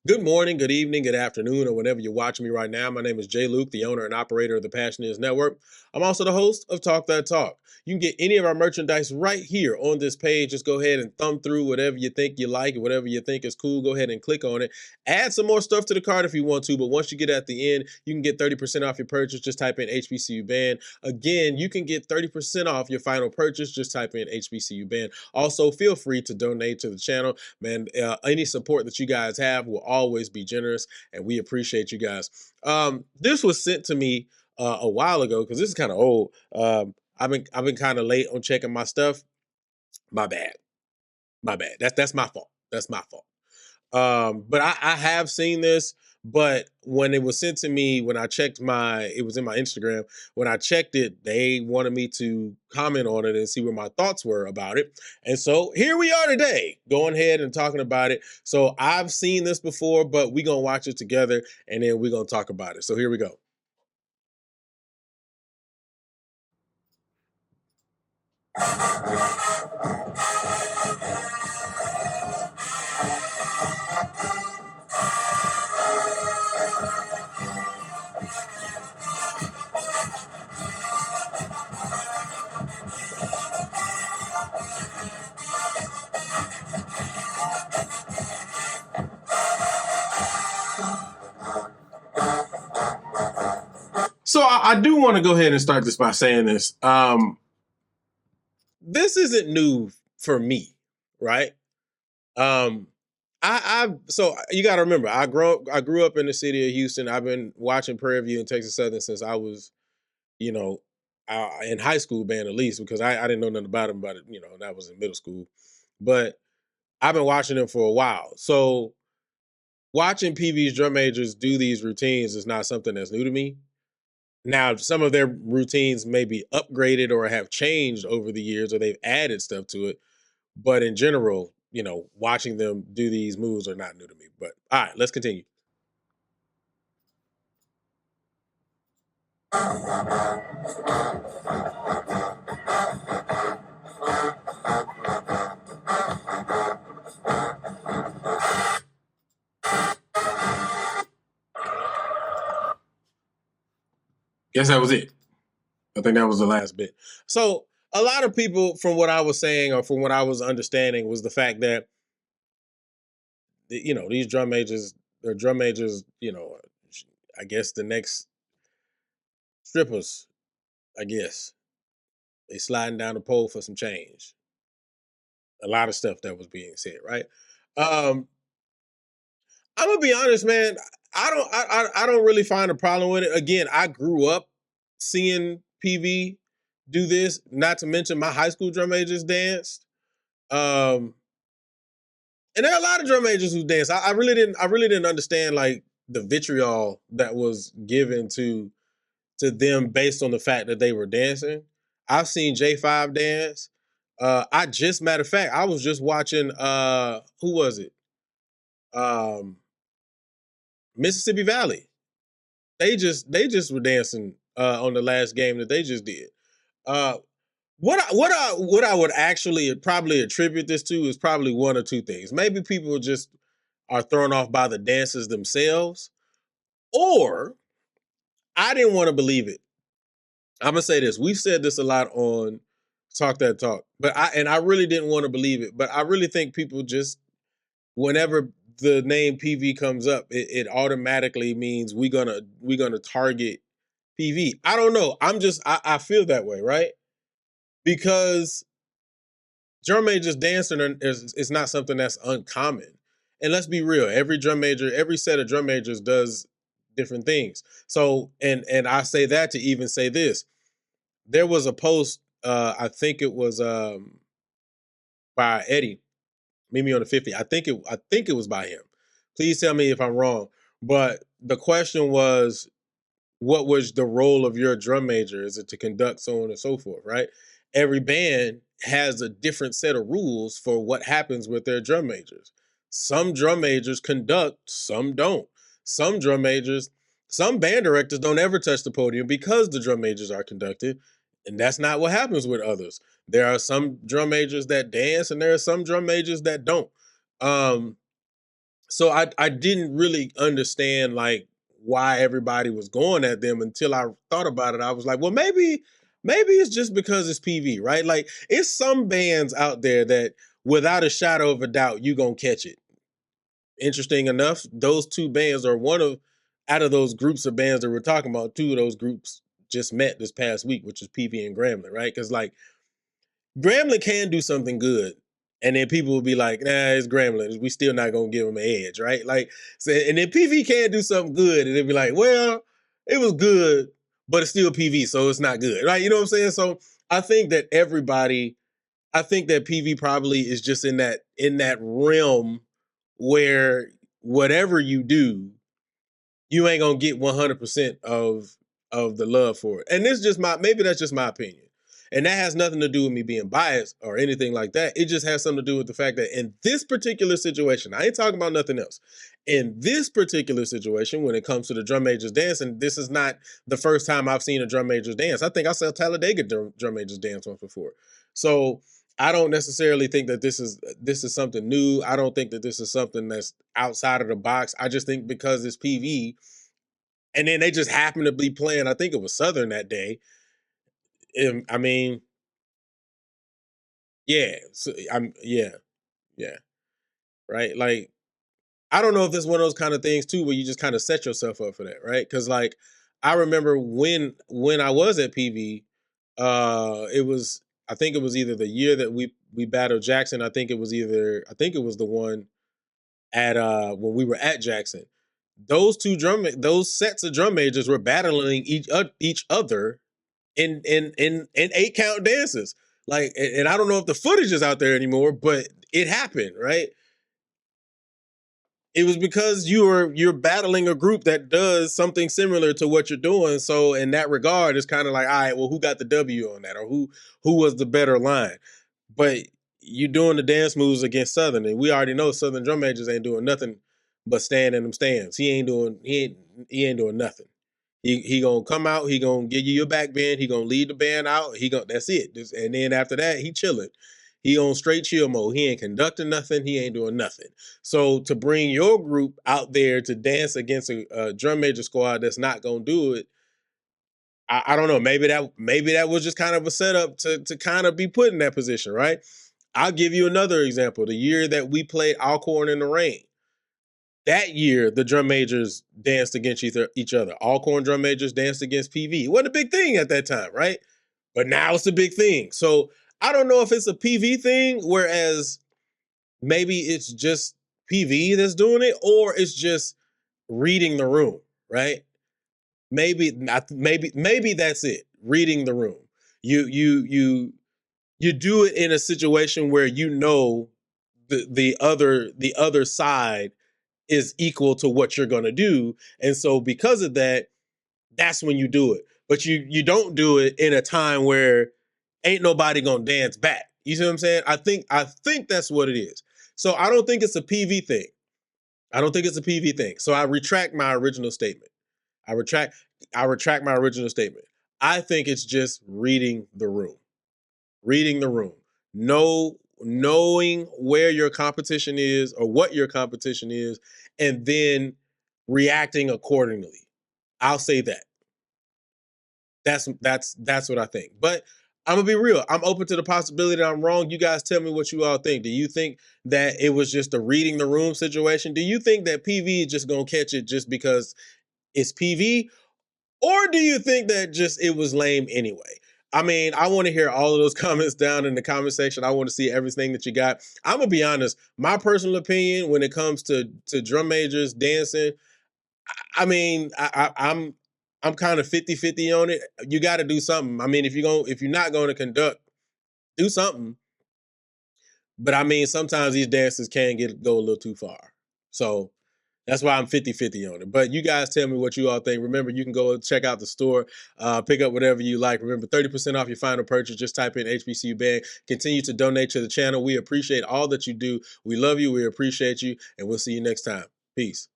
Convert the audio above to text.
Good morning, good evening, good afternoon, or whenever you're watching me right now. My name is Jay Luke, the owner and operator of the Passion Is Network. I'm also the host of Talk That Talk. You can get any of our merchandise right here on this page. Just go ahead and thumb through whatever you think you like, whatever you think is cool. Go ahead and click on it. Add some more stuff to the cart if you want to, but once you get at the end, you can get 30% off your purchase. Just type in HBCU band. Again, you can get 30% off your final purchase. Just type in HBCU band. Also, feel free to donate to the channel. Man, any support that you guys have will always be generous, and we appreciate you guys. This was sent to me a while ago because this is kind of old. I've been kind of late on checking my stuff. My bad. My bad. That's my fault. That's my fault. But I have seen this, but when it was sent to me, when I checked it was in my Instagram. When I checked it, they wanted me to comment on it and see what my thoughts were about it. And so here we are today, going ahead and talking about it. So I've seen this before, but we're going to watch it together and then we're going to talk about it. So here we go. So I do want to go ahead and start this by saying this. This isn't new for me, right? Um, I so you got to remember, I grew up in the city of Houston. I've been watching Prairie View and Texas Southern since I was, you know, in high school band at least because I didn't know nothing about them, but that was in middle school. But I've been watching them for a while. So watching PV's drum majors do these routines is not something that's new to me. Now, some of their routines may be upgraded or have changed over the years, or they've added stuff to it. But in general, watching them do these moves are not new to me. But all right, let's continue. Guess that was it. I think that was the last bit. So a lot of people, from what I was saying or from what I was understanding, was the fact that these drum majors, they're drum majors. I guess the next strippers. I guess they sliding down the pole for some change. A lot of stuff that was being said, right? Um, I'm gonna be honest, man. I don't really find a problem with it. Again, I grew up seeing PV do this. Not to mention my high school drum majors danced. Um, and there are a lot of drum majors who dance. I really didn't understand like the vitriol that was given to them based on the fact that they were dancing. I've seen J5 dance. Matter of fact, I was just watching who was it? Um Mississippi Valley. They just were dancing on the last game that they just did. Uh what I would actually probably attribute this to is probably one or two things. Maybe people just are thrown off by the dances themselves, or I didn't want to believe it. I'm gonna say this. We've said this a lot on Talk That Talk, but I really didn't want to believe it. But I really think people just whenever the name PV comes up, it automatically means we gonna target PV. I don't know. I feel that way, right? Because drum majors dancing is not something that's uncommon. And let's be real, every set of drum majors does different things. So and I say that to even say this. There was a post, I think it was by Eddie, Meet Me on the 50. I think it was by him. Please tell me if I'm wrong. But the question was, what was the role of your drum major? Is it to conduct, so on and so forth, right? Every band has a different set of rules for what happens with their drum majors. Some drum majors conduct, some don't. Some drum majors, some band directors don't ever touch the podium because the drum majors are conducted. And that's not what happens with others. There are some drum majors that dance, and there are some drum majors that don't. Um, So I didn't really understand like why everybody was going at them until I thought about it. I was like, well, maybe it's just because it's PV, right? Like it's some bands out there that without a shadow of a doubt you gonna catch it. Interesting enough, those two bands are one of out of those groups of bands that we're talking about. Two of those groups just met this past week, which is PV and Gremlin, right? Because like Gremlin can do something good, and then people will be like, "Nah, it's Gremlin. We still not gonna give him an edge, right?" Like, so, and then PV can do something good, and they'll be like, "Well, it was good, but it's still PV, so it's not good, right?" You know what I'm saying? So I think that I think that PV probably is just in that realm where whatever you do, you ain't gonna get 100% of the love for it. And this is just my maybe that's just my opinion. And that has nothing to do with me being biased or anything like that. It just has something to do with the fact that in this particular situation, I ain't talking about nothing else. In this particular situation, when it comes to the drum majors dancing, this is not the first time I've seen a drum majors dance. I think I saw Talladega drum majors dance once before. So I don't necessarily think that this is something new. I don't think that this is something that's outside of the box. I just think because it's PV, and then they just happened to be playing. I think it was Southern that day. I mean, yeah, so yeah, right. Like I don't know if it's one of those kind of things too, where you just kind of set yourself up for that, right? Because like I remember when I was at PV, it was I think it was either the year that we battled Jackson. I think it was the one at when we were at Jackson. Those sets of drum majors were battling each other in 8 count dances. Like, and I don't know if the footage is out there anymore, but it happened, right? It was because you're battling a group that does something similar to what you're doing. So in that regard, it's kind of like, all right, well, who got the W on that, or who was the better line? But you doing the dance moves against Southern, and we already know Southern drum majors ain't doing nothing but stand in them stands. He ain't doing nothing. He gonna come out. He gonna give you your back bend. He gonna lead the band out. That's it. And then after that, he chilling. He on straight chill mode. He ain't conducting nothing. He ain't doing nothing. So to bring your group out there to dance against a drum major squad that's not gonna do it, I don't know. Maybe that was just kind of a setup to kind of be put in that position, right? I'll give you another example. The year that we played Alcorn in the Rain, that year the drum majors danced against each other. Alcorn drum majors danced against PV. It wasn't a big thing at that time, right? But now it's a big thing. So I don't know if it's a PV thing, whereas maybe it's just PV that's doing it, or it's just reading the room, right? Maybe not. Maybe that's it. Reading the room. You do it in a situation where you know the other side is equal to what you're going to do, and so because of that, that's when you do it. But you don't do it in a time where ain't nobody gonna dance back. You see what I'm saying? I think that's what it is. So I don't think it's a PV thing. I don't think it's a PV thing. So I retract my original statement. I retract I retract my original statement. I think it's just reading the room. Reading the room. Knowing where your competition is or what your competition is, and then reacting accordingly. I'll say that. That's what I think. But I'm gonna be real. I'm open to the possibility that I'm wrong. You guys tell me what you all think. Do you think that it was just a reading the room situation? Do you think that PV is just gonna catch it just because it's PV? Or do you think that just it was lame anyway? I mean, I want to hear all of those comments down in the comment section. I want to see everything that you got. I'm gonna be honest. My personal opinion when it comes to drum majors dancing, I mean, I'm kind of 50-50 on it. You got to do something. I mean, if you're not going to conduct, do something. But I mean, sometimes these dances can go a little too far. So that's why I'm 50-50 on it. But you guys tell me what you all think. Remember, you can go check out the store, pick up whatever you like. Remember, 30% off your final purchase. Just type in HBCU Band. Continue to donate to the channel. We appreciate all that you do. We love you. We appreciate you. And we'll see you next time. Peace.